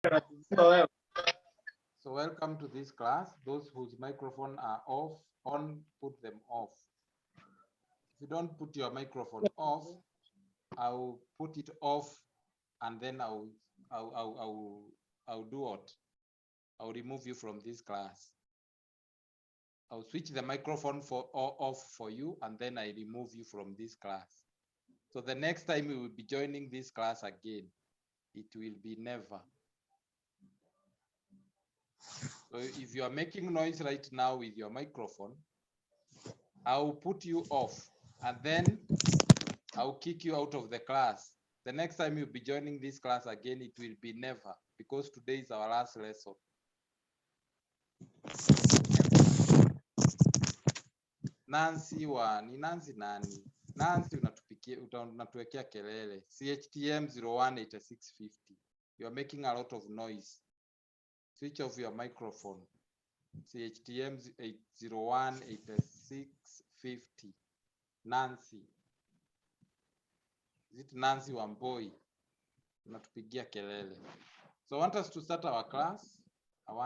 So welcome to this class. Those whose microphone are off, on, put them off. If you don't put your microphone off, I'll put it off, and then I'll do what? I'll remove you from this class. I'll switch the microphone off for you, and then I remove you from this class. So the next time you will be joining this class again, it will be never. So if you are making noise right now with your microphone, I'll put you off, and then I'll kick you out of the class. The next time you'll be joining this class again, it will be never, because today is our last lesson. Nancy ni Nancy nani? Nancy unatuwekea kelele. CHTM 018650. You are making a lot of noise. Switch off your microphone. CHTM 018650. Nancy. Is it Nancy Wamboi? Unatupigia kelele. So I want us to start our class. And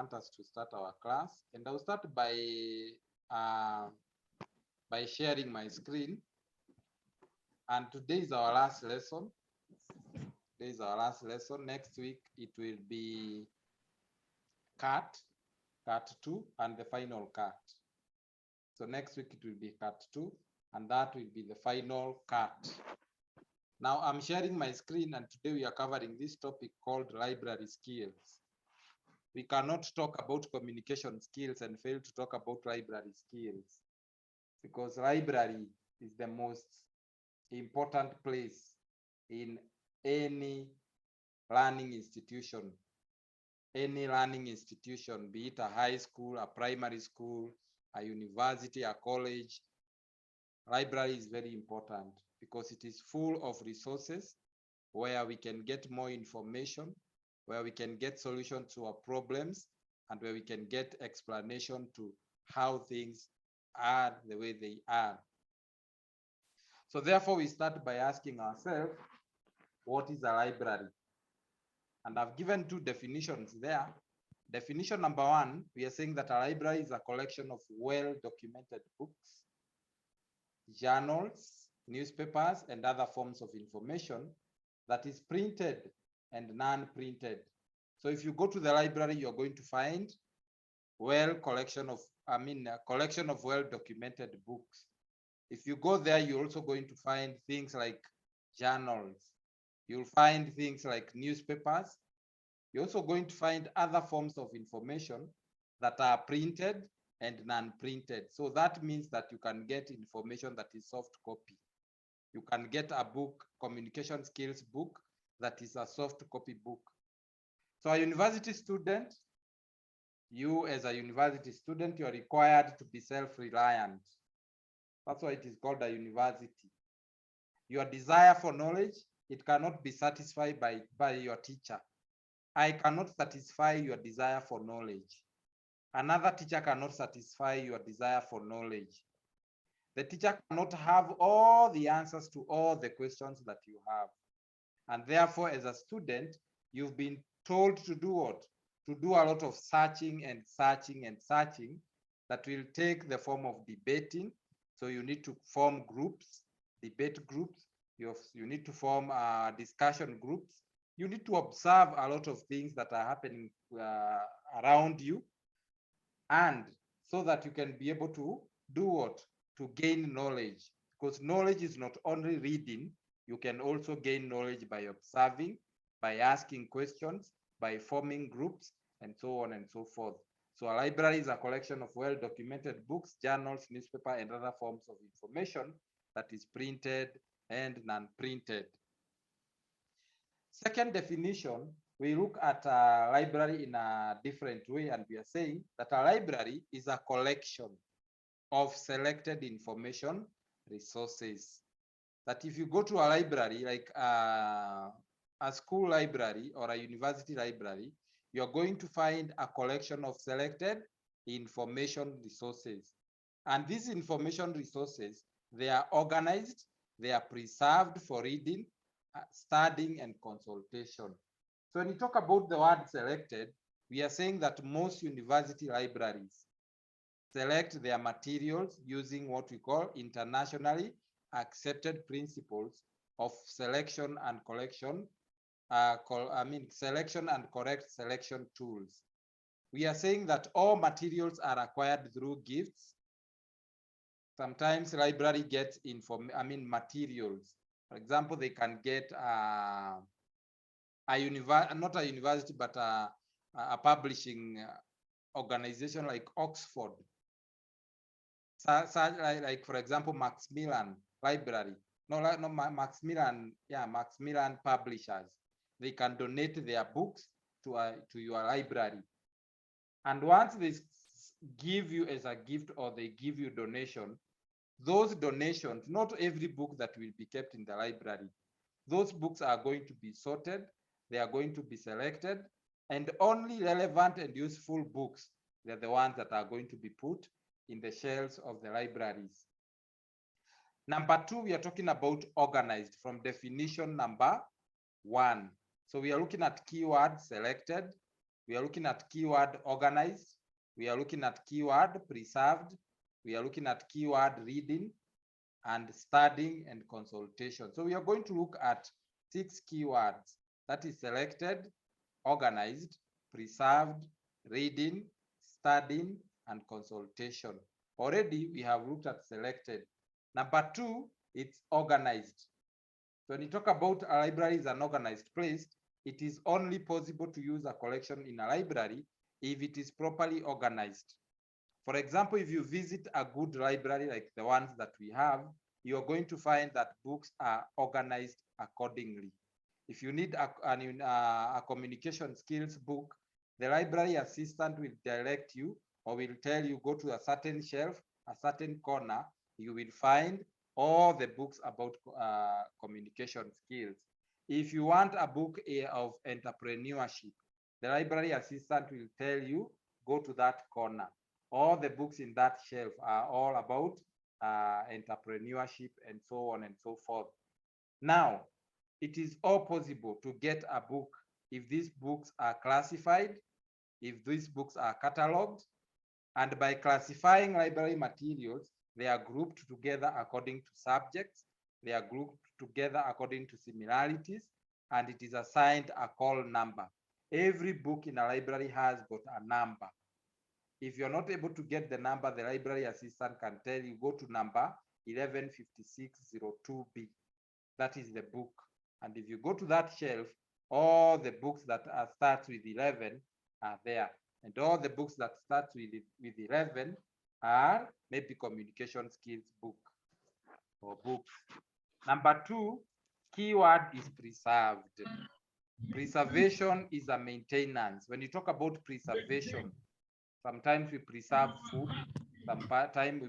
I'll start by sharing my screen. And today is our last lesson. Next week it will be cut 2, and the final cut. So next week it will be cut 2, and that will be the final cut. Now I'm sharing my screen, and today we are covering this topic called library skills. We cannot talk about communication skills and fail to talk about library skills, because library is the most important place in any learning institution. Any learning institution, be it a high school, a primary school, a university, a college, library is very important because it is full of resources where we can get more information, where we can get solutions to our problems, and where we can get explanation to how things are the way they are. So therefore, we start by asking ourselves, what is a library? And I've given 2 definitions there. Definition number 1, we are saying that a library is a collection of well-documented books, journals, newspapers, and other forms of information that is printed and non-printed. So if you go to the library, you're going to find a collection of well-documented books. If you go there, you're also going to find things like journals. You'll find things like newspapers. You're also going to find other forms of information that are printed and non-printed. So that means that you can get information that is soft copy. You can get a book, communication skills book, that is a soft copy book. So a university student, you as a university student, you are required to be self-reliant. That's why it is called a university. Your desire for knowledge, it cannot be satisfied by your teacher. I cannot satisfy your desire for knowledge. Another teacher cannot satisfy your desire for knowledge. The teacher cannot have all the answers to all the questions that you have. And therefore, as a student, you've been told to do what? To do a lot of searching and searching and searching that will take the form of debating. So you need to form groups, debate groups. You need to form discussion groups. You need to observe a lot of things that are happening around you, and so that you can be able to do what? To gain knowledge, because knowledge is not only reading. You can also gain knowledge by observing, by asking questions, by forming groups, and so on and so forth. So a library is a collection of well-documented books, journals, newspaper, and other forms of information that is printed and non-printed. Second definition, we look at a library in a different way, and we are saying that a library is a collection of selected information resources. That if you go to a library, like a school library or a university library, you're going to find a collection of selected information resources. And these information resources, they are organized, they are preserved for reading, studying, and consultation. So when you talk about the word selected, we are saying that most university libraries select their materials using what we call internationally accepted principles of selection and collection, selection and correct selection tools. We are saying that all materials are acquired through gifts. Sometimes library gets materials. For example, they can get not a university, but a publishing organization like Oxford. Like for example, Macmillan Library. No, Macmillan, yeah, Macmillan Publishers. They can donate their books to your library. And once they give you as a gift or they give you donation, those donations, not every book that will be kept in the library, those books are going to be sorted, they are going to be selected, and only relevant and useful books, they're the ones that are going to be put in the shelves of the libraries. Number two, we are talking about organized from definition number 1. So we are looking at keyword selected, we are looking at keyword organized, we are looking at keyword preserved, we are looking at keyword reading and studying and consultation. So we are going to look at 6 keywords, that is selected, organized, preserved, reading, studying, and consultation. Already we have looked at selected. Number 2, it's organized. So when you talk about a library is an organized place, it is only possible to use a collection in a library if it is properly organized. For example, if you visit a good library like the ones that we have, you're going to find that books are organized accordingly. If you need a communication skills book, the library assistant will direct you or will tell you go to a certain shelf, a certain corner, you will find all the books about communication skills. If you want a book of entrepreneurship, the library assistant will tell you go to that corner. All the books in that shelf are all about entrepreneurship and so on and so forth. Now, it is all possible to get a book if these books are classified, if these books are cataloged, and by classifying library materials, they are grouped together according to subjects, they are grouped together according to similarities, and it is assigned a call number. Every book in a library has got a number. If you're not able to get the number, the library assistant can tell you go to number 115602B. That is the book. And if you go to that shelf, all the books that start with 11 are there. And all the books that start with 11 are maybe communication skills book or books. Number 2, keyword is preserved. Preservation is a maintenance. When you talk about preservation, sometimes we preserve food, sometimes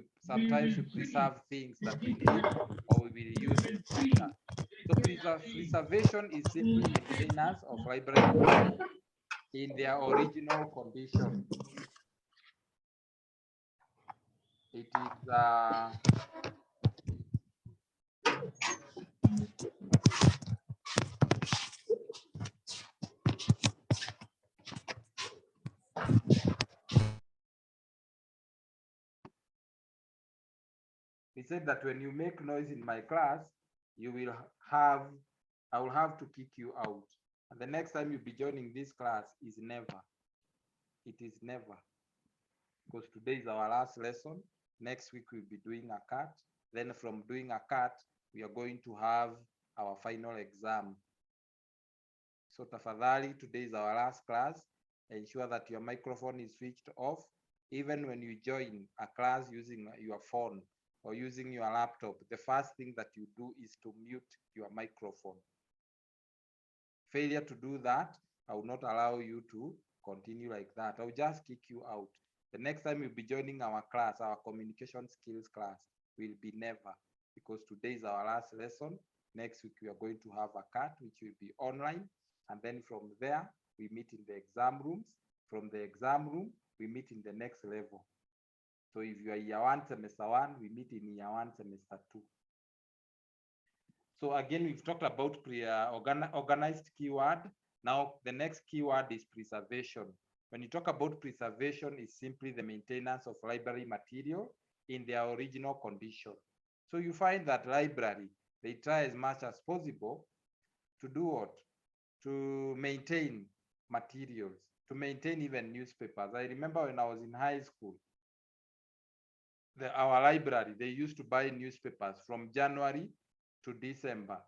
we preserve things that we need or we will use in future. So preservation is simply maintenance of library books in their original condition. It is he said that when you make noise in my class, I will have to kick you out. And the next time you'll be joining this class is never. It is never. Because today is our last lesson. Next week we'll be doing a cut. Then from doing a cut, we are going to have our final exam. So tafadhali, today is our last class. Ensure that your microphone is switched off. Even when you join a class using your phone or using your laptop, the first thing that you do is to mute your microphone. Failure to do that, I will not allow you to continue like that. I'll just kick you out. The next time you'll be joining our class, our communication skills class, will be never, because today is our last lesson. Next week, we are going to have a cut, which will be online. And then from there, we meet in the exam rooms. From the exam room, we meet in the next level. So if you are year 1, semester 1, we meet in year 1, semester 2. So again, we've talked about organized keyword, Now, the next keyword is preservation. When you talk about preservation, it's simply the maintenance of library material in their original condition. So you find that library, they try as much as possible to do what? To maintain materials, to maintain even newspapers. I remember when I was in high school, our library, they used to buy newspapers from January to December.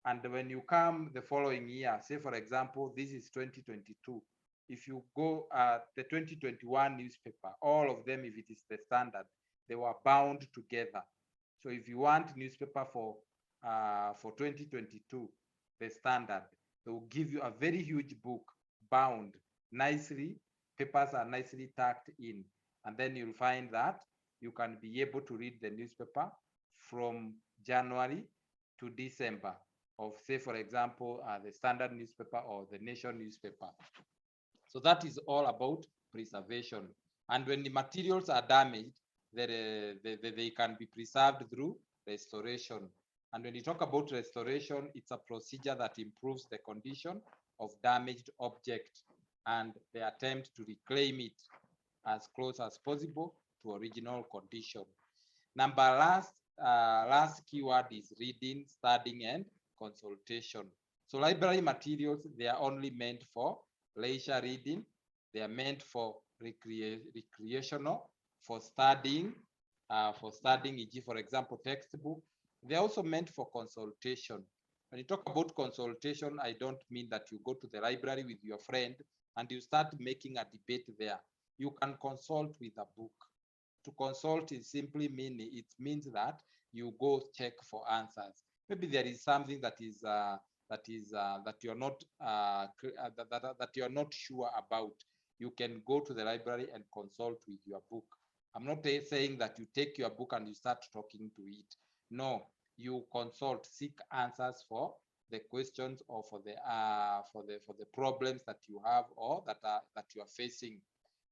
And when you come the following year, say for example, this is 2022, if you go at the 2021 newspaper, all of them, if it is the Standard, they were bound together. So if you want newspaper for 2022, the Standard, they will give you a very huge book bound nicely. Papers are nicely tucked in, and then you'll find that you can be able to read the newspaper from January to December of, say, for example, the Standard newspaper or the Nation newspaper. So that is all about preservation. And when the materials are damaged, they can be preserved through restoration. And when you talk about restoration, it's a procedure that improves the condition of damaged object and the attempt to reclaim it as close as possible to original condition. Last keyword is reading, studying, and consultation. So library materials, they are only meant for leisure reading. They are meant for recreational, for studying, e.g., for example, textbook. They are also meant for consultation. When you talk about consultation, I don't mean that you go to the library with your friend and you start making a debate there. You can consult with a book. To consult is simply it means that you go check for answers. Maybe there is something that you're not that you're not sure about. You can go to the library and consult with your book. I'm not saying that you take your book and you start talking to it. No, you consult, seek answers for the questions or for the problems that you have or that you are facing.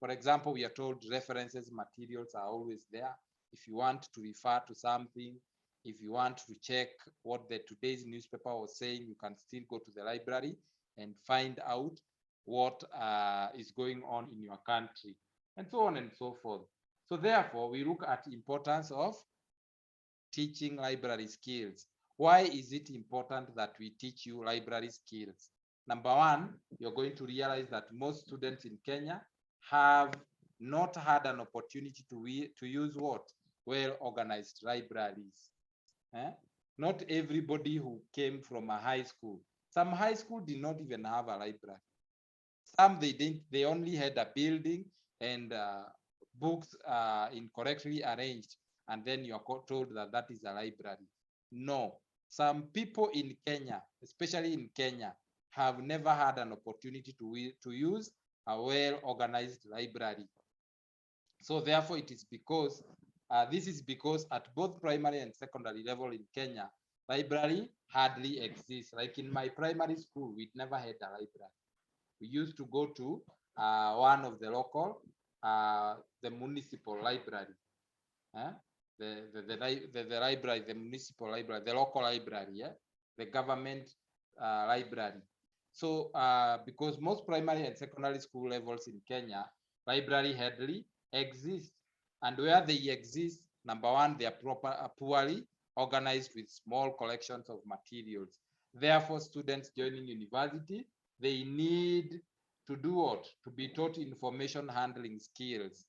For example, we are told references materials are always there. If you want to refer to something, if you want to check what today's newspaper was saying, you can still go to the library and find out what is going on in your country, and so on and so forth. So therefore, we look at the importance of teaching library skills. Why is it important that we teach you library skills? Number one, you're going to realize that most students in Kenya have not had an opportunity to use what? Well-organized libraries. Not everybody who came from a high school. Some high school did not even have a library. Some they only had a building and books incorrectly arranged, and then you are told that that is a library. No, some people in Kenya, especially in Kenya, have never had an opportunity to use a well-organized library. So therefore, it is because this is because at both primary and secondary level in Kenya, library hardly exists. Like in my primary school, we never had a library. We used to go to one of the local, the municipal library, the library, the municipal library, the local library, the government library. So because most primary and secondary school levels in Kenya, library hardly exist, and where they exist, number one, they are poorly organized with small collections of materials. Therefore, students joining university, they need to do what? To be taught information handling skills.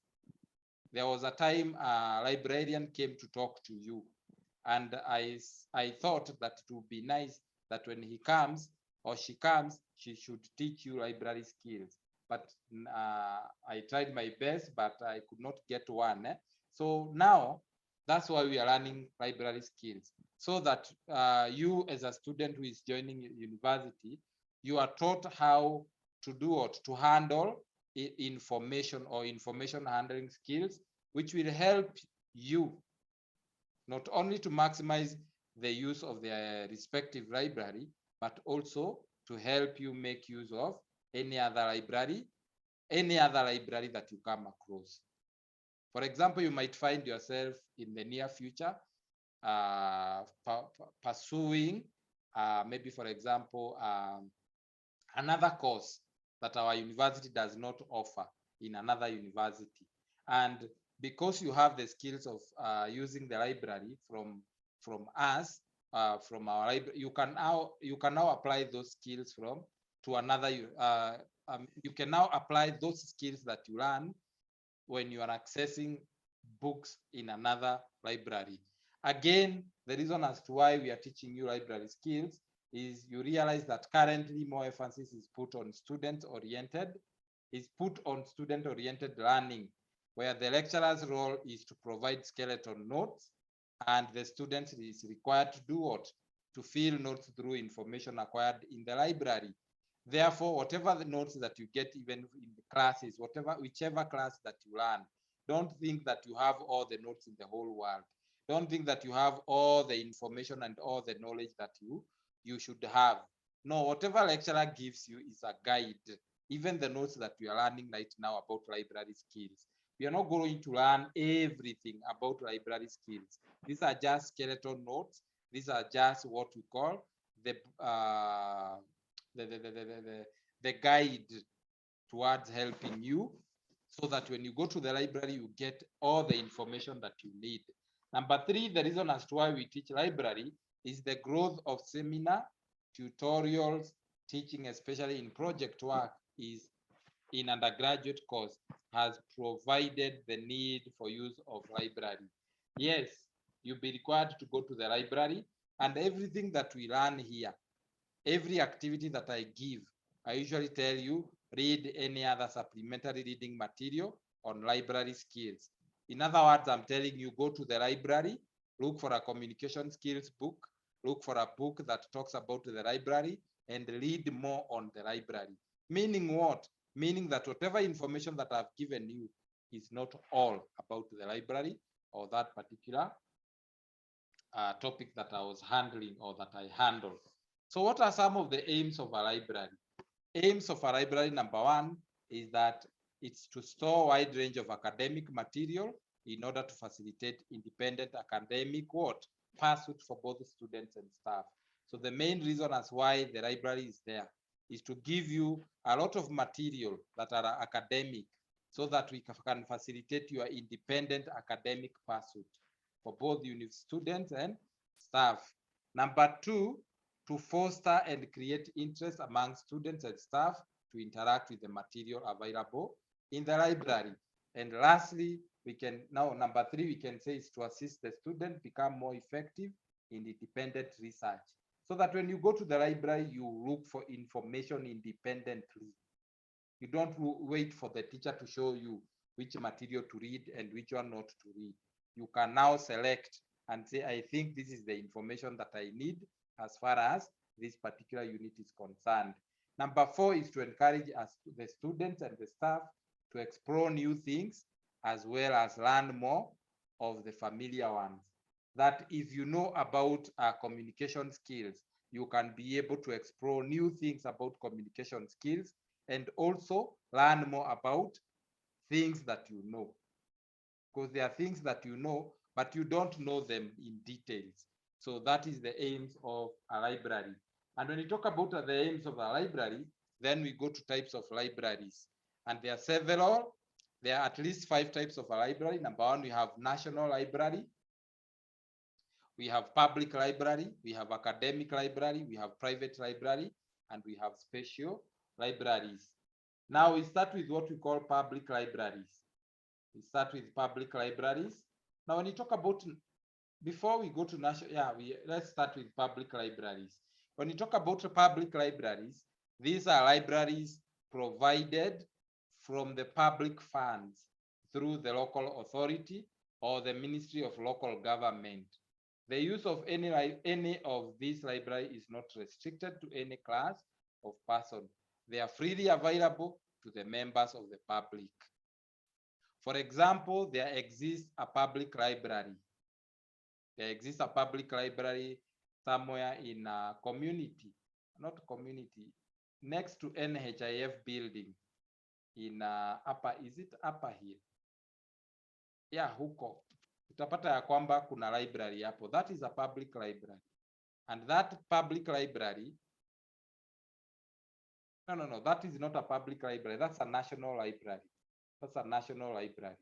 There was a time a librarian came to talk to you, and I thought that it would be nice that when he comes or she comes, she should teach you library skills. But I tried my best, but I could not get one. So now that's why we are learning library skills, so that you as a student who is joining university, you are taught how to do what? To handle information or information handling skills, which will help you not only to maximize the use of their respective library, but also to help you make use of any other library that you come across. For example, you might find yourself in the near future pursuing maybe, for example, another course that our university does not offer in another university. And because you have the skills of using the library from us, from our library, you can now apply those skills to another. You can now apply those skills that you learn when you are accessing books in another library. Again, the reason as to why we are teaching you library skills is you realize that currently more emphasis is put on student-oriented learning, where the lecturer's role is to provide skeleton notes and the student is required to do what? To fill notes through information acquired in the library. Therefore, whatever the notes that you get, even in the classes, whichever class that you learn, don't think that you have all the notes in the whole world. Don't think that you have all the information and all the knowledge that you should have. No, whatever lecturer gives you is a guide. Even the notes that we are learning right now about library skills, we are not going to learn everything about library skills. These are just skeleton notes. These are just what we call the guide towards helping you, so that when you go to the library, you get all the information that you need. Number 3, the reason as to why we teach library is the growth of seminar, tutorials, teaching, especially in project work, is in undergraduate course, has provided the need for use of library. Yes, you'll be required to go to the library, and everything that we learn here, every activity that I give, I usually tell you, read any other supplementary reading material on library skills. In other words, I'm telling you, go to the library, look for a communication skills book, look for a book that talks about the library, and read more on the library. Meaning what? Meaning that whatever information that I've given you is not all about the library or that particular topic that I was handling or that I handled. So what are some of the aims of a library? Aims of a library, number 1, is that it's to store a wide range of academic material in order to facilitate independent academic pursuit for both students and staff. So the main reason as why the library is there is to give you a lot of material that are academic, so that we can facilitate your independent academic pursuit for both students and staff. Number 2, to foster and create interest among students and staff to interact with the material available in the library. And lastly, we can now, number 3, we can say is to assist the student become more effective in independent research, so that when you go to the library, you look for information independently. You don't wait for the teacher to show you which material to read and which one not to read. You can now select and say, I think this is the information that I need as far as this particular unit is concerned. Number 4 is to encourage the students and the staff to explore new things, as well as learn more of the familiar ones. That if you know about communication skills, you can be able to explore new things about communication skills and also learn more about things that you know. Because there are things that you know, but you don't know them in details. So that is the aims of a library. And when you talk about the aims of a library, then we go to types of libraries. And there are several. There are at least 5 types of a library. Number 1, we have national library. We have public library. We have academic library. We have private library. And we have special libraries. Now we start with what we call public libraries. We start with public libraries. Now, when you talk about, before we go to national, let's start with public libraries. When you talk about public libraries, these are libraries provided from the public funds through the local authority or the Ministry of Local Government. The use of any of these libraries is not restricted to any class of person. They are freely available to the members of the public. For example, there exists a public library. There exists a public library somewhere in a community, not community, next to NHIF building in is it Upper Hill? Yeah, huko. Utapata ya kwamba kuna library hapo. That is a public library. And that public library No. That is not a public library. That's a national library. That's a national library.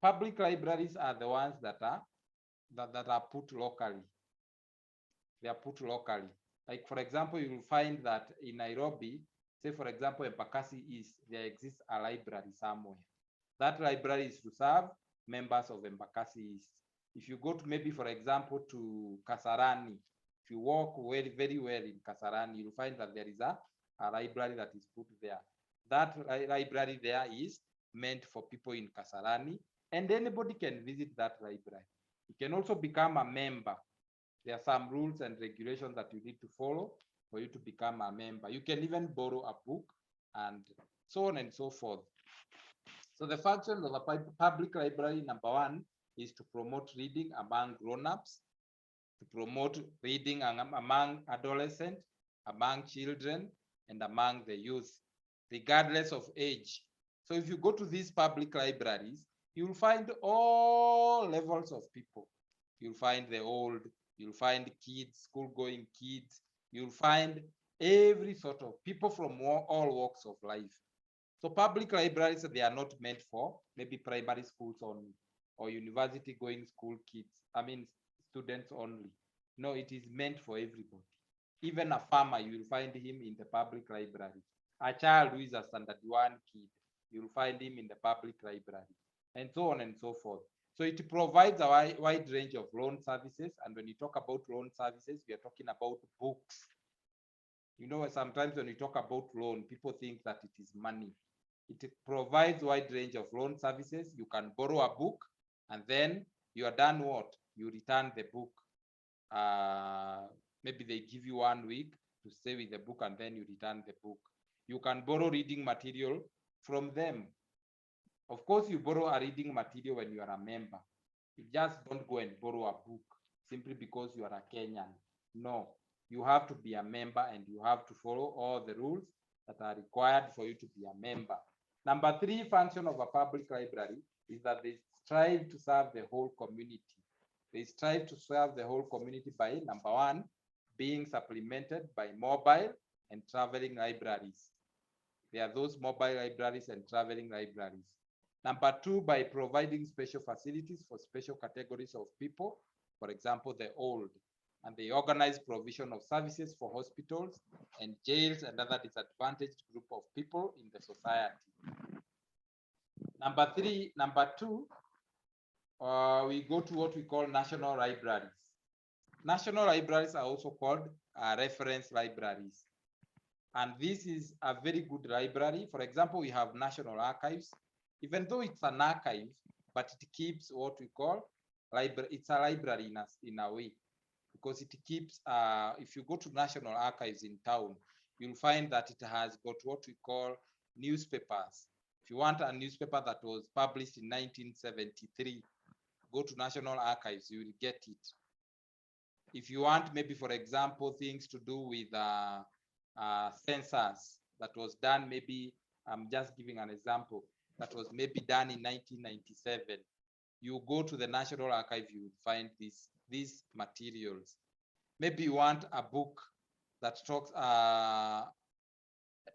Public libraries are the ones that are put locally. They are put locally. Like, for example, you will find that in Nairobi, say, for example, in Embakasi East, there exists a library somewhere. That library is to serve members of Embakasi East. If you go to maybe, for example, to Kasarani, if you walk very well in Kasarani, you'll find that there is a library that is put there. That library there is meant for people in Kasarani, and anybody can visit that library. You can also become a member. There are some rules and regulations that you need to follow for you to become a member. You can even borrow a book and so on and so forth. So the function of a public library, number one, is to promote reading among grown-ups, to promote reading among adolescents, among children, and among the youth, regardless of age. So if you go to these public libraries, you'll find all levels of people. You'll find the old, you'll find kids, school-going kids, you'll find every sort of people from all walks of life. So public libraries, they are not meant for maybe primary schools only or university going school kids, students only. No, it is meant for everybody. Even a farmer, you will find him in the public library. A child who is a standard 1 kid, you will find him in the public library, and so on and so forth. So it provides a wide range of loan services. And when you talk about loan services, we are talking about books. You know, sometimes when we talk about loan, people think that it is money. It provides wide range of loan services. You can borrow a book, and then you are done what? You return the book. Maybe they give you 1 week to stay with the book, and then you return the book. You can borrow reading material from them. Of course, you borrow a reading material when you are a member. You just don't go and borrow a book simply because you are a Kenyan. No, you have to be a member and you have to follow all the rules that are required for you to be a member. Number 3 function of a public library is that they strive to serve the whole community. They strive to serve the whole community by, number 1, being supplemented by mobile and traveling libraries. There are those mobile libraries and traveling libraries. Number 2, by providing special facilities for special categories of people, for example, the old, and they organize provision of services for hospitals and jails and other disadvantaged group of people in the society. Number 2, we go to what we call national libraries. National libraries are also called reference libraries. And this is a very good library. For example, we have National Archives. Even though it's an archive, but it keeps what we call library. It's a library in a way, because it keeps, if you go to National Archives in town, you'll find that it has got what we call newspapers. If you want a newspaper that was published in 1973, go to National Archives, you will get it. If you want, maybe, for example, things to do with census that was done, maybe, I'm just giving an example, that was maybe done in 1997, you go to the National Archive, you will find these materials. Maybe you want a book that talks,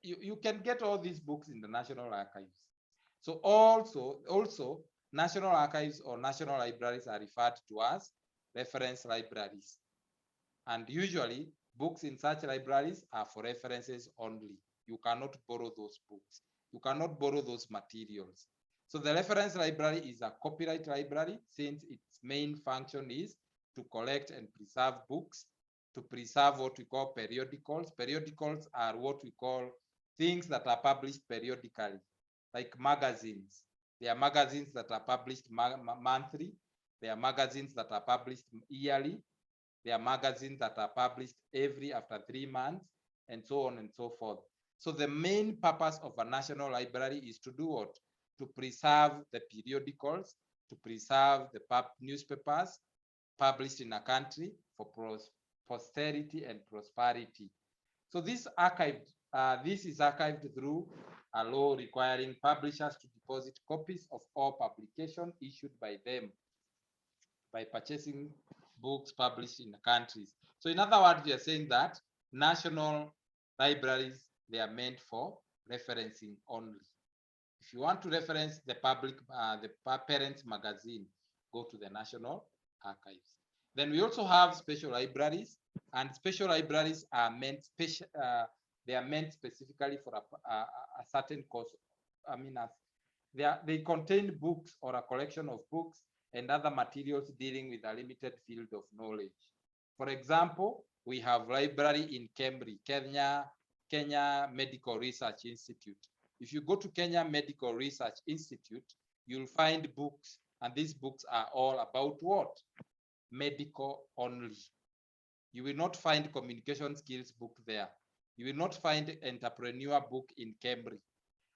you can get all these books in the National Archives. So also National Archives or National Libraries are referred to as reference libraries. And usually books in such libraries are for references only. You cannot borrow those books. You cannot borrow those materials. So the reference library is a copyright library, since its main function is to collect and preserve books, to preserve what we call periodicals. Periodicals are what we call things that are published periodically, like magazines. There are magazines that are published monthly. There are magazines that are published yearly. There are magazines that are published after 3 months, and so on and so forth. So the main purpose of a national library is to do what? To preserve the periodicals, to preserve the newspapers published in a country for posterity and prosperity. So this is archived through a law requiring publishers to deposit copies of all publications issued by them by purchasing books published in the countries. So in other words, we are saying that national libraries they are meant for referencing only. If you want to reference the public, the parents magazine, go to the National Archives. Then we also have special libraries, and special libraries are meant they are meant specifically for a certain course. I mean, they contain books or a collection of books and other materials dealing with a limited field of knowledge. For example, we have library in Cambridge, Kenya Medical Research Institute. If you go to Kenya Medical Research Institute, you'll find books, and these books are all about what? Medical only. You will not find communication skills book there. You will not find entrepreneur book in Cambridge.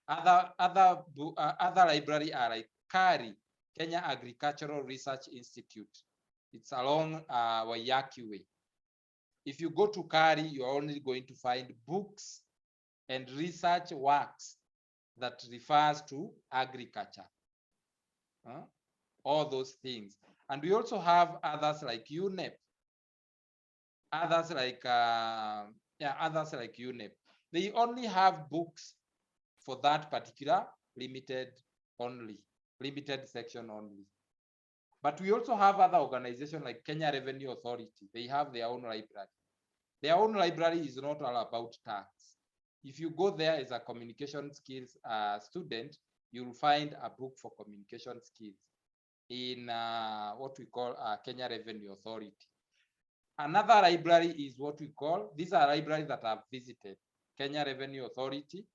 Other library are like KARI, Kenya Agricultural Research Institute. It's along Waiyaki Way. If you go to KARI, you're only going to find books and research works that refers to agriculture. All those things. And we also have others like UNEP. Others like UNEP. They only have books for that particular limited section only. But we also have other organizations like Kenya Revenue Authority. They have their own library. Their own library is not all about tax. If you go there as a communication skills student, you'll find a book for communication skills in what we call Kenya Revenue Authority. Another library is what we call, these are libraries that I've visited. Kenya Revenue Authority.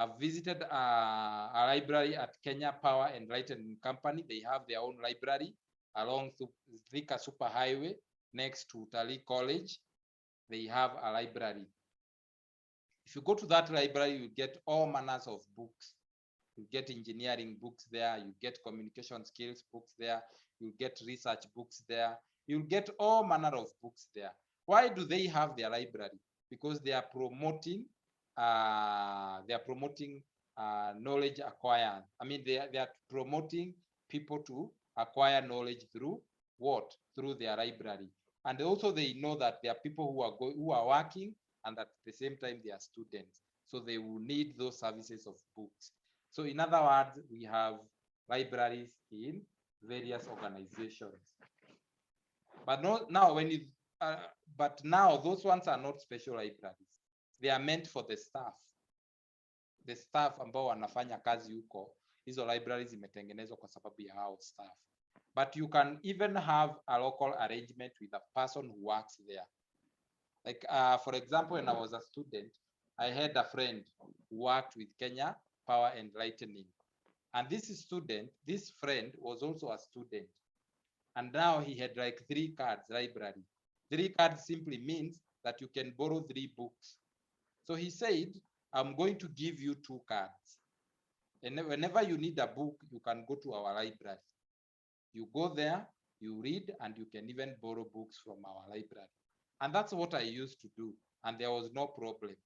I've visited a library at Kenya Power and Light Company. They have their own library along Thika Superhighway next to Utalii College. They have a library. If you go to that library, you get all manners of books. You get engineering books there. You get communication skills books there. You get research books there. You'll get all manner of books there. Why do they have their library? Because they are promoting knowledge acquired. I mean, they are promoting people to acquire knowledge through what? Through their library. And also they know that there are people who are working, and at the same time they are students. So they will need those services of books. So in other words, we have libraries in various organizations. But now those ones are not special libraries. They are meant for the staff. The staff ambao wanafanya kazi huko, hizo libraries zimetengenezwa kwa sababu ya hao staff. But you can even have a local arrangement with a person who works there. Like for example, when I was a student, I had a friend who worked with Kenya Power and Lightning. And this friend was also a student. And now he had like 3 cards library. 3 cards simply means that you can borrow 3 books. So he said, I'm going to give you 2 cards. And whenever you need a book, you can go to our library. You go there, you read, and you can even borrow books from our library. And that's what I used to do. And there was no problem.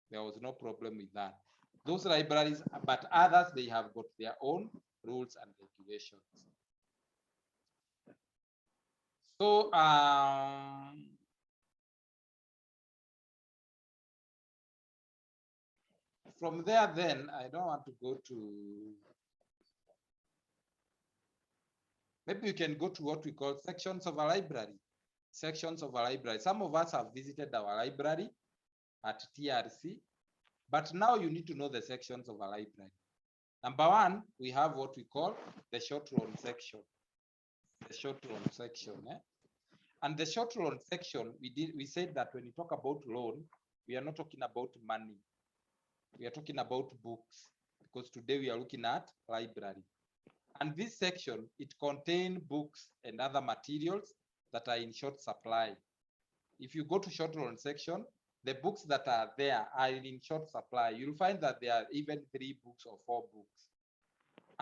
There was no problem with that. Those libraries, but others, they have got their own rules and regulations. So, from there, then, I don't want to go to, maybe you can go to what we call sections of a library. Sections of a library. Some of us have visited our library at TRC, but now you need to know the sections of a library. Number 1, we have what we call the short loan section. The short loan section. And the short loan section, we said that when we talk about loan, we are not talking about money. We are talking about books, because today we are looking at library. And this section, it contains books and other materials that are in short supply. If you go to short loan section, the books that are there are in short supply. You'll find that there are even 3 books or 4 books.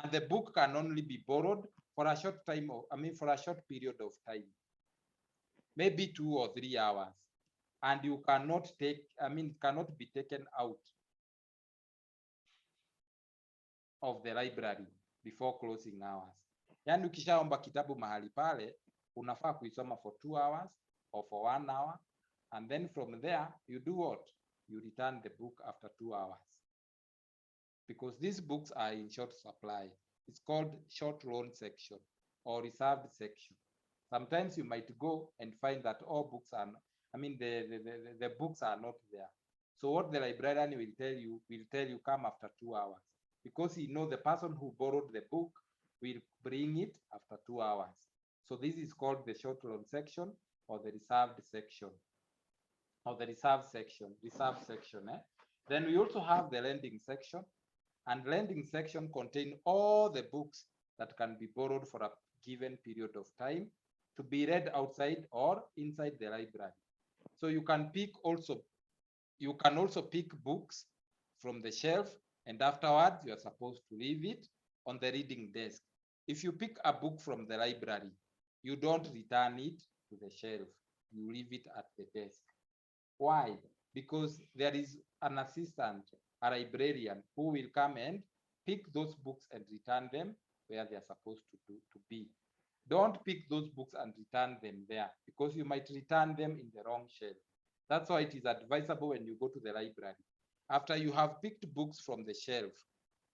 And the book can only be borrowed for a short time, for a short period of time. Maybe 2 or 3 hours. And you cannot cannot be taken out of the library before closing hours. Yani ukishaomba kitabu mahali pale, unafaa kuisoma for 2 hours or for 1 hour. And then from there, you do what? you return the book after 2 hours. Because these books are in short supply. It's called short loan section or reserved section. Sometimes you might go and find that all books are, the books are not there. So what the librarian will tell you come after 2 hours, because he knows the person who borrowed the book will bring it after 2 hours. So this is called the short loan section or the reserved section or the reserve section. Then we also have the lending section, and lending section contain all the books that can be borrowed for a given period of time to be read outside or inside the library. So you can also pick books from the shelf, and afterwards you are supposed to leave it on the reading desk. If you pick a book from the library, you don't return it to the shelf, you leave it at the desk. Why? Because there is an assistant, a librarian, who will come and pick those books and return them where they are supposed to be. Don't pick those books and return them there, because you might return them in the wrong shelf. That's why it is advisable when you go to the library, after you have picked books from the shelf,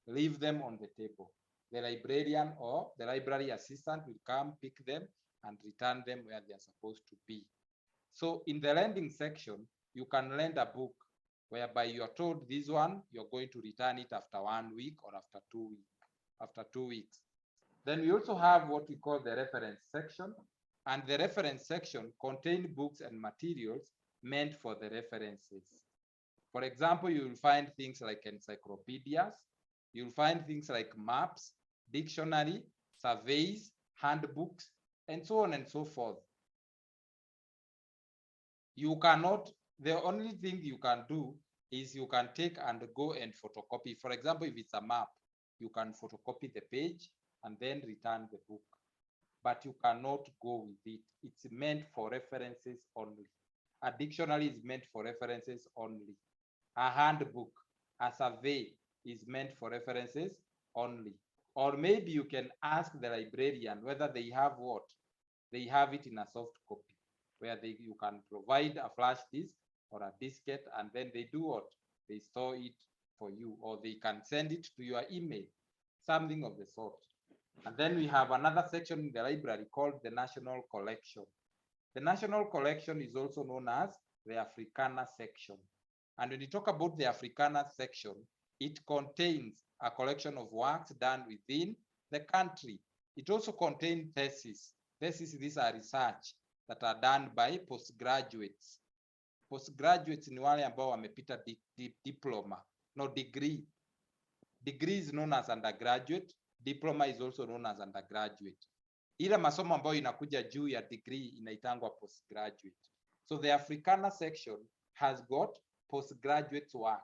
leave them on the table. The librarian or the library assistant will come, pick them, and return them where they are supposed to be. So in the lending section, you can lend a book whereby you are told this one, you're going to return it after 1 week or after 2 weeks. After 2 weeks. Then we also have what we call the reference section, and the reference section contains books and materials meant for the references. For example, you will find things like encyclopedias, you'll find things like maps, dictionary, surveys, handbooks, and so on and so forth. You cannot, the only thing you can do is you can take and go and photocopy. For example, if it's a map, you can photocopy the page and then return the book, but you cannot go with it. It's meant for references only. A dictionary is meant for references only. A handbook, a survey is meant for references only. Or maybe you can ask the librarian whether they have what? They have it in a soft copy, where you can provide a flash disk or a diskette, and then they do what? They store it for you, or they can send it to your email, something of the sort. And then we have another section in the library called the National Collection. The National Collection is also known as the Africana section. And when you talk about the Africana section, it contains a collection of works done within the country. It also contains theses. Theses, these are research that are done by postgraduates. Postgraduates ni wale ambao wamepita diploma, no degree. Degree is known as undergraduate, diploma is also known as undergraduate. Ila masomo ambayo inakuja juu ya degree inaitangwa postgraduate. So the Africana section has got postgraduate work.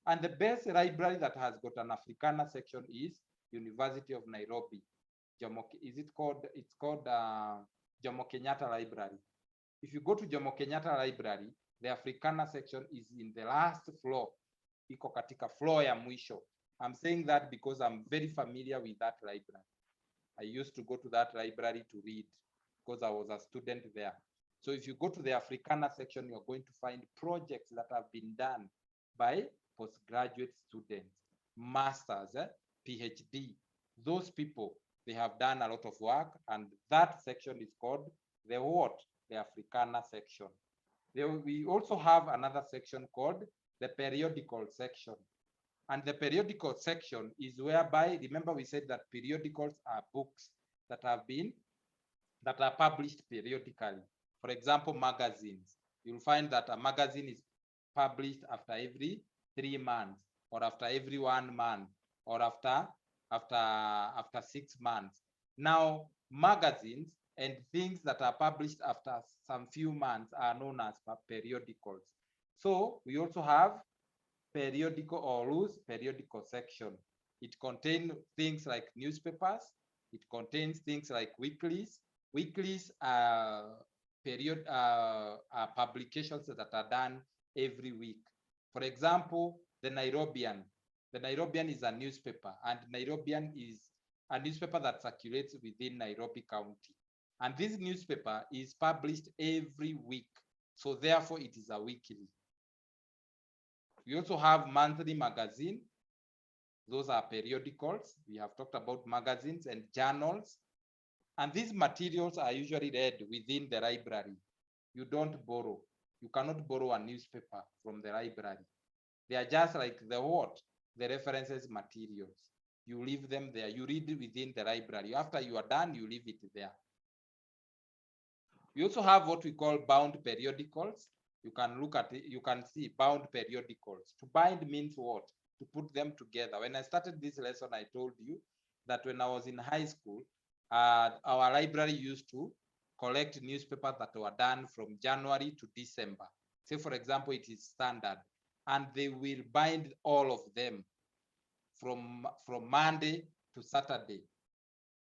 And the best library that has got an Africana section is University of Nairobi. It's called Jomo Kenyatta Library. If you go to Jomo Kenyatta Library, the Africana section is in the last floor. Iko katika floor ya mwisho. I'm saying that because I'm very familiar with that library. I used to go to that library to read because I was a student there. So if you go to the Africana section, you're going to find projects that have been done by postgraduate students, masters, PhD. Those people, they have done a lot of work, and that section is called the what? The Africana section. We also have another section called the periodical section. And the periodical section is whereby, remember we said that periodicals are books that are published periodically. For example, magazines. You'll find that a magazine is published after every 3 months, or after every 1 month, or after 6 months. Now, magazines and things that are published after some few months are known as periodicals. So we also have periodical or loose periodical section. It contains things like newspapers. It contains things like weeklies. Weeklies are publications that are done every week. For example, the Nairobian. The Nairobian is a newspaper, and Nairobian is a newspaper that circulates within Nairobi County. And this newspaper is published every week. So therefore, it is a weekly. We also have monthly magazine. Those are periodicals. We have talked about magazines and journals. And these materials are usually read within the library. You don't borrow. You cannot borrow a newspaper from the library. They are just like the what? The references materials. You leave them there. You read it within the library. After you are done, you leave it there. We also have what we call bound periodicals. You can look at it, you can see bound periodicals. To bind means what? To put them together. When I started this lesson, I told you that when I was in high school, our library used to collect newspapers that were done from January to December. Say, for example, it is standard, and they will bind all of them from Monday to Saturday,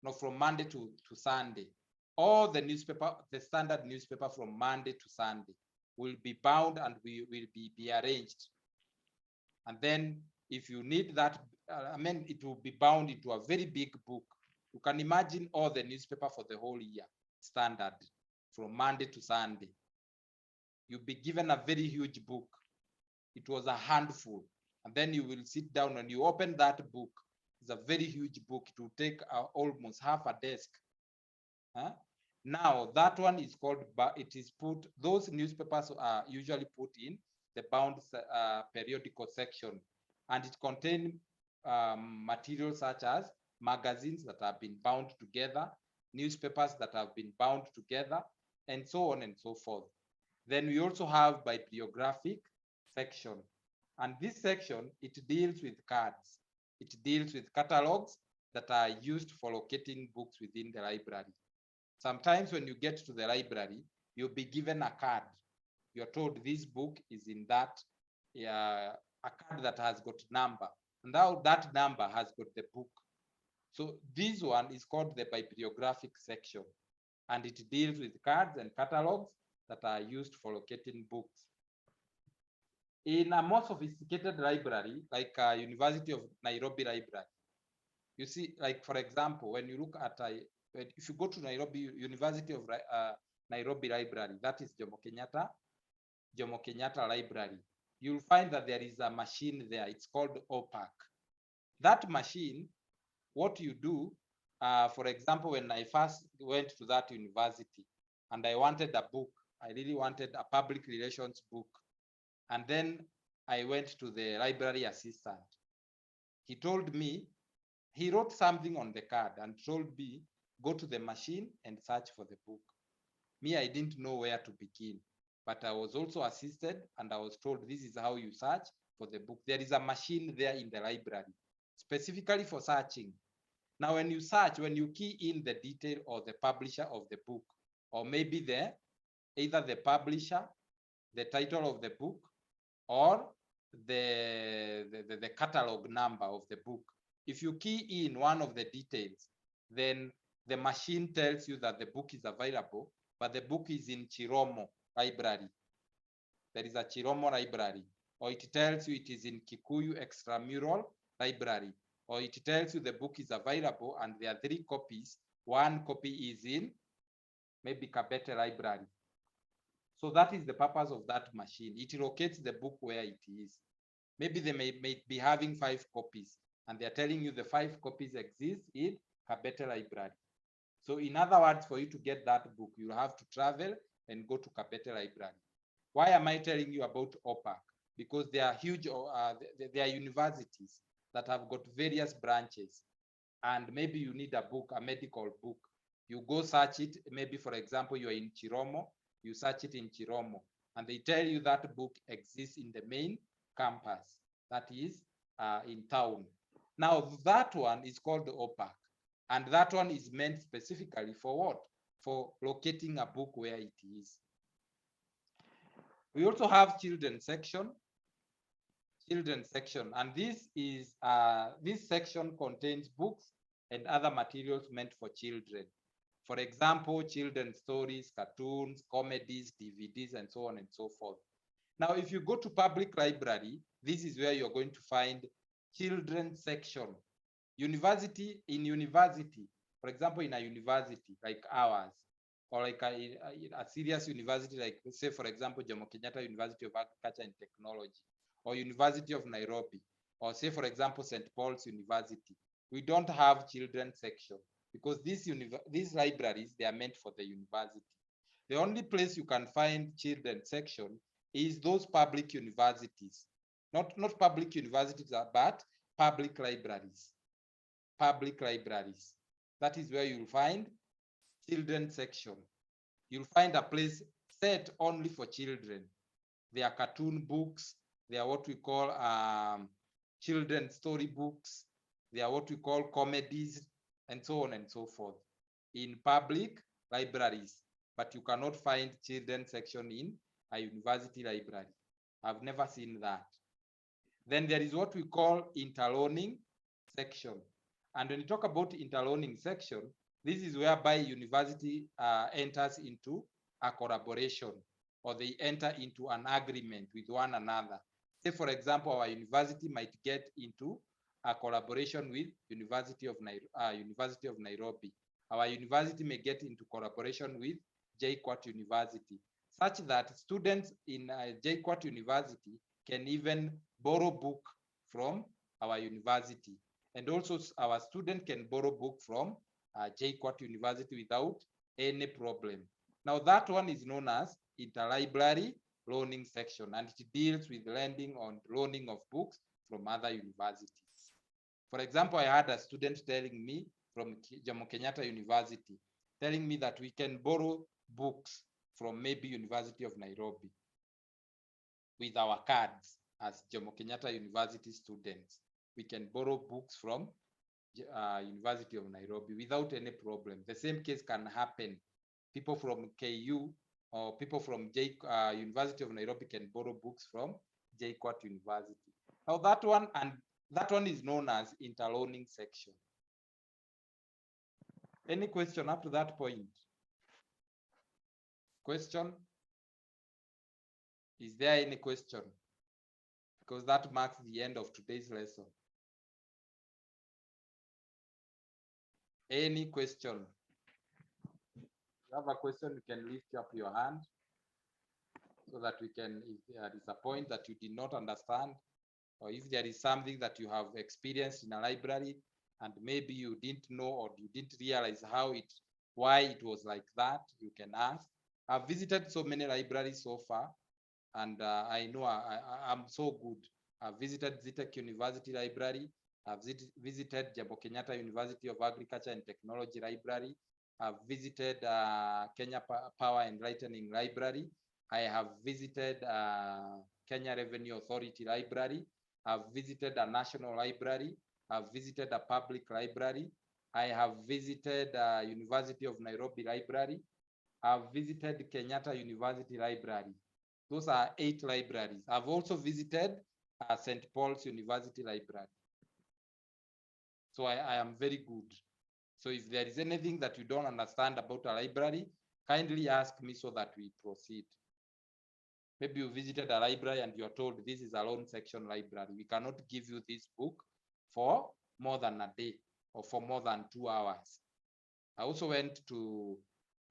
no, from Monday to Sunday. All the newspaper, the standard newspaper from Monday to Sunday will be bound and will be arranged. And then if you need that, I mean, it will be bound into a very big book. You can imagine all the newspaper for the whole year, standard, from Monday to Sunday. You'll be given a very huge book. It was a handful. And then you will sit down and you open that book. It's a very huge book. It will take almost half a desk. Now that one is called, it is put, those newspapers are usually put in the bound periodical section, and it contains materials such as magazines that have been bound together, newspapers that have been bound together, and so on and so forth. Then we also have bibliographic section, and this section, it deals with cards. It deals with catalogs that are used for locating books within the library. Sometimes when you get to the library, you'll be given a card. You're told this book is in that, a card that has got number. And now that number has got the book. So this one is called the bibliographic section. And it deals with cards and catalogs that are used for locating books. In a more sophisticated library, like University of Nairobi Library, you see, like for example, when you look at if you go to Nairobi University of Nairobi Library, that is Jomo Kenyatta Library, you'll find that there is a machine there. It's called OPAC. That machine, what you do, for example, when I first went to that university and I wanted a book, I really wanted a public relations book. And then I went to the library assistant. He told me, he wrote something on the card and told me, go to the machine and search for the book. Me, I didn't know where to begin, but I was also assisted and I was told this is how you search for the book. There is a machine there in the library, specifically for searching. Now, when you search, when you key in the detail or the publisher of the book, or maybe either the publisher, the title of the book, or the catalog number of the book. If you key in one of the details, then the machine tells you that the book is available, but the book is in Chiromo Library. There is a Chiromo Library. Or it tells you it is in Kikuyu Extramural Library. Or it tells you the book is available and there are 3 copies. 1 copy is in maybe Kabete Library. So that is the purpose of that machine. It locates the book where it is. Maybe they may be having 5 copies and they're telling you the 5 copies exist in Kabete Library. So in other words, for you to get that book, you have to travel and go to Kabete Library. Why am I telling you about OPAC? Because they are huge, they are universities that have got various branches. And maybe you need a book, a medical book. You go search it. Maybe, for example, you are in Chiromo, you search it in Chiromo, and they tell you that book exists in the main campus, that is in town. Now, that one is called OPAC. And that one is meant specifically for what? For locating a book where it is. We also have children's section. Children's section, and this section contains books and other materials meant for children. For example, children's stories, cartoons, comedies, DVDs, and so on and so forth. Now, if you go to public library, this is where you're going to find children's section. University, for example, in a university like ours, or like a serious university, like say, for example, Jomo Kenyatta University of Agriculture and Technology, or University of Nairobi, or say, for example, St. Paul's University, we don't have children's section because these libraries, they are meant for the university. The only place you can find children's section is those public universities, not public universities, but public libraries. Public libraries. That is where you'll find children's section. You'll find a place set only for children. There are cartoon books. There are what we call children's story books. There are what we call comedies, and so on and so forth in public libraries. But you cannot find children's section in a university library. I've never seen that. Then there is what we call interlearning section. And when you talk about interlearning section, this is whereby university enters into a collaboration, or they enter into an agreement with one another. Say, for example, our university might get into a collaboration with University of Nairobi. Our university may get into collaboration with JKUAT University, such that students in JKUAT University can even borrow book from our university. And also our student can borrow book from JKUAT University without any problem. Now that one is known as interlibrary loaning section, and it deals with lending on loaning of books from other universities. For example, I had a student telling me from Jomo Kenyatta University, telling me that we can borrow books from maybe University of Nairobi with our cards as Jomo Kenyatta University students. We can borrow books from University of Nairobi without any problem. The same case can happen. People from KU or people from University of Nairobi can borrow books from JKUAT University. Now that one is known as interloaning section. Any question up to that point? Question? Is there any question? Because that marks the end of today's lesson. Any question? If you have a question, you can lift up your hand so that we can, if there is a point that you did not understand, or if there is something that you have experienced in a library and maybe you didn't know or you didn't realize why it was like that, you can ask. I've visited so many libraries so far, and I know I'm so good. I've visited ZTech University Library. I've visited Jomo Kenyatta University of Agriculture and Technology Library. I've visited Kenya Power and Lightning Library. I have visited Kenya Revenue Authority Library. I've visited a national library. I've visited a public library. I have visited University of Nairobi Library. I've visited Kenyatta University Library. Those are 8 libraries. I've also visited St. Paul's University Library. So I am very good. So if there is anything that you don't understand about a library, kindly ask me so that we proceed. Maybe you visited a library and you are told this is a loan section library. We cannot give you this book for more than a day or for more than 2 hours. I also went to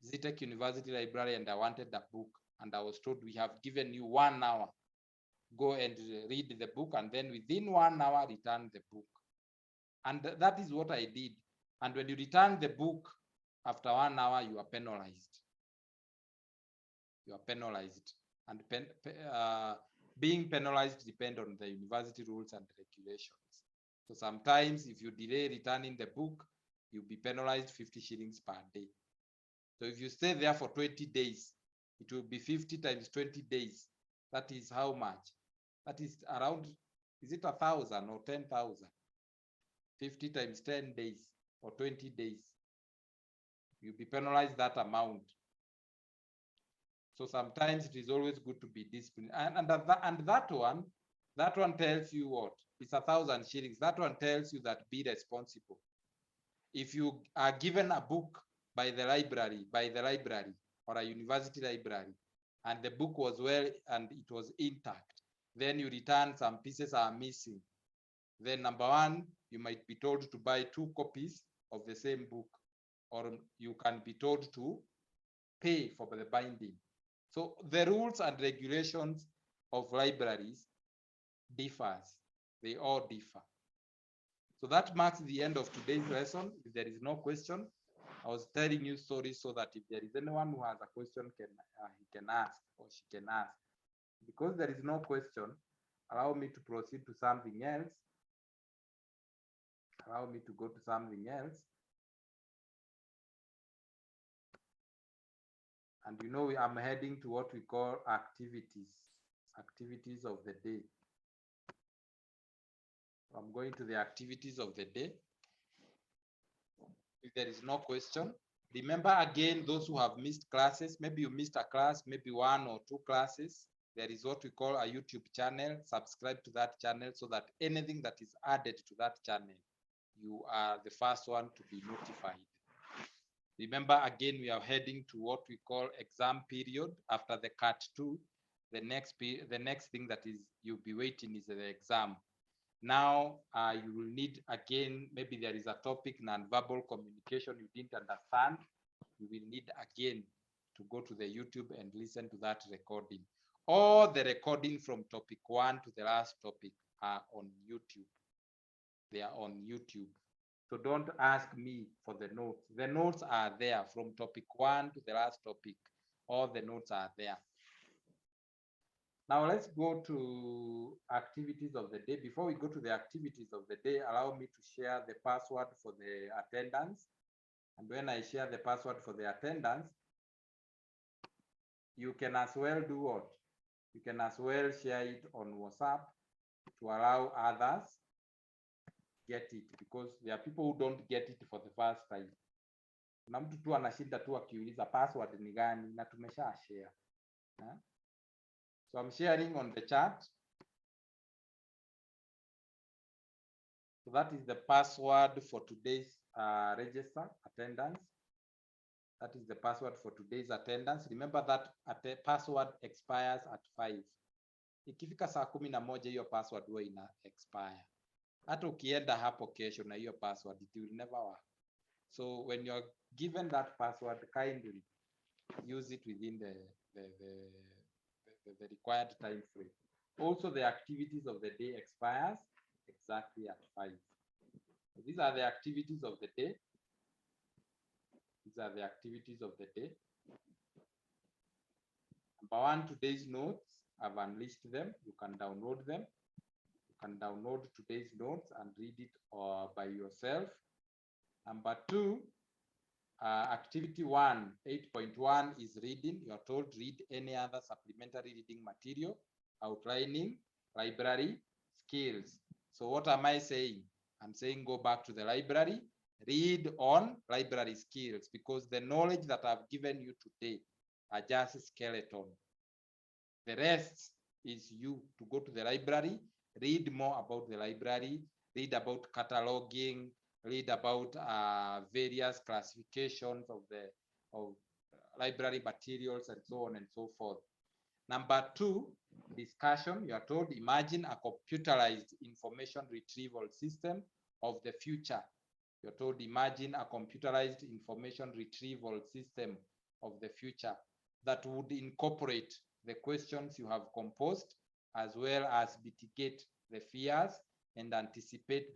ZTech University Library and I wanted the book, and I was told we have given you 1 hour. Go and read the book, and then within 1 hour, return the book. And that is what I did. And when you return the book after 1 hour, you are penalized. You are penalized. And being penalized depends on the university rules and regulations. So sometimes if you delay returning the book, you'll be penalized 50 shillings per day. So if you stay there for 20 days, it will be 50 times 20 days. That is how much? That is around, is it 1,000 or 10,000? 50 times 10 days or 20 days. You'll be penalized that amount. So sometimes it is always good to be disciplined. And that one tells you what? It's 1,000 shillings. That one tells you that be responsible. If you are given a book by the library or a university library, and the book was well and it was intact, then you return, some pieces are missing. Then number one, you might be told to buy 2 copies of the same book, or you can be told to pay for the binding. So the rules and regulations of libraries differs. They all differ. So that marks the end of today's lesson. If there is no question, I was telling you stories so that if there is anyone who has a question, he can ask or she can ask. Because there is no question, allow me to proceed to something else. Allow me to go to something else. And you know, I'm heading to what we call activities of the day. I'm going to the activities of the day. If there is no question, remember again, those who have missed classes, maybe you missed a class, maybe 1 or 2 classes, there is what we call a YouTube channel. Subscribe to that channel so that anything that is added to that channel, you are the first one to be notified. Remember again, we are heading to what we call exam period. After the Cat 2, the next thing that is you'll be waiting is the exam. Now you will need, again, maybe there is a topic, non-verbal communication, you didn't understand. You will need again to go to the YouTube and listen to that recording. All the recording from topic 1 to the last topic are on YouTube. They are on YouTube. So don't ask me for the notes. The notes are there from topic 1 to the last topic. All the notes are there. Now let's go to activities of the day. Before we go to the activities of the day, allow me to share the password for the attendance. And when I share the password for the attendance, you can as well do what? You can as well share it on WhatsApp to allow others get it, because there are people who don't get it for the first time. Na mtu tu anashinda tu akiuliza password ni gani, na tumesha share. So I'm sharing on the chat. So that is the password for today's register attendance. That is the password for today's attendance. Remember that password expires at 5. Ikifika saa 11 hiyo password huwa ina expire. Hata ukienda hapo kesho na hiyo password, it will never work. So when you're given that password, kindly use it within the required time frame. Also, the activities of the day expires exactly at 5. So these are the activities of the day. These are the activities of the day. Number 1, today's notes. I've unleashed them. You can download them. You can download today's notes and read it by yourself. Number 2, activity 1, 8.1 is reading. You are told read any other supplementary reading material, outlining, library, skills. So what am I saying? I'm saying go back to the library, read on library skills, because the knowledge that I've given you today are just skeleton. The rest is you to go to the library, read more about the library, read about cataloging, read about various classifications of library materials and so on and so forth. Number 2, discussion. You are told imagine a computerized information retrieval system of the future. You are told imagine a computerized information retrieval system of the future that would incorporate the questions you have composed, as well as mitigate the fears and anticipate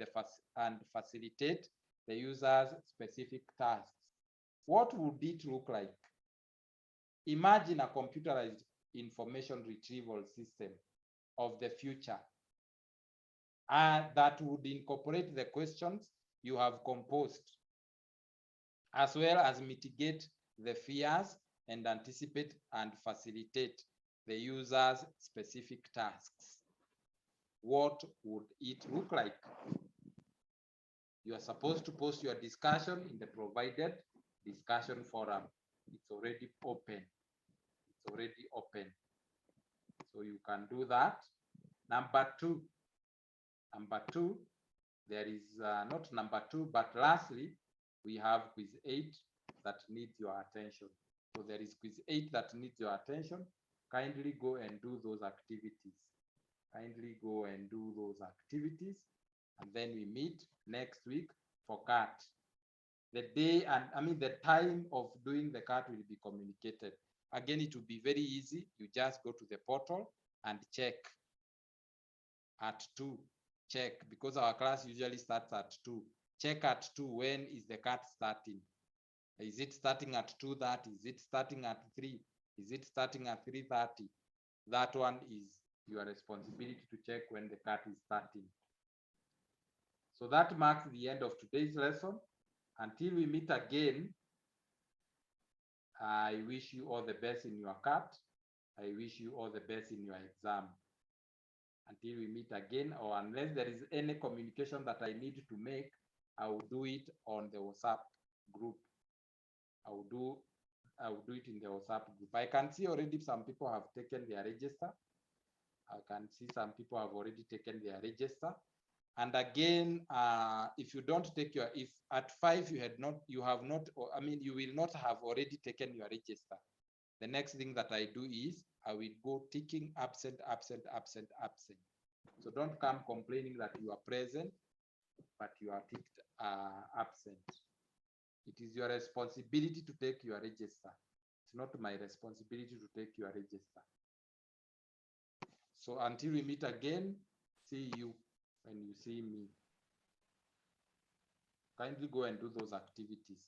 and facilitate the user's specific tasks. What would it look like? Imagine a computerized information retrieval system of the future that would incorporate the questions you have composed, as well as mitigate the fears and anticipate and facilitate the user's specific tasks. What would it look like? You are supposed to post your discussion in the provided discussion forum. It's already open. It's already open. So you can do that. Number 2, there is not number 2, but lastly, we have quiz 8 that needs your attention. So there is quiz 8 that needs your attention. Kindly go and do those activities. Kindly go and do those activities. And then we meet next week for CAT. The day and the time of doing the CAT will be communicated. Again, it will be very easy. You just go to the portal and check at 2. Check, because our class usually starts at 2. Check at 2, when is the CAT starting? Is it starting at 2:30? Is it starting at 3? Is it starting at 3:30? That one is your responsibility to check when the CAT is starting. So that marks the end of today's lesson. Until we meet again, I wish you all the best in your CAT. I wish you all the best in your exam. Until we meet again, or unless there is any communication that I need to make, I will do it on the WhatsApp group. I will do it in the WhatsApp group. I can see already some people have taken their register. I can see some people have already taken their register. And again, if you don't take your, if at 5 you have not, you will not have already taken your register. The next thing that I do is I will go ticking absent, absent, absent, absent. So don't come complaining that you are present, but you are ticked absent. It is your responsibility to take your register. It's not my responsibility to take your register. So until we meet again, see you when you see me. Kindly go and do those activities.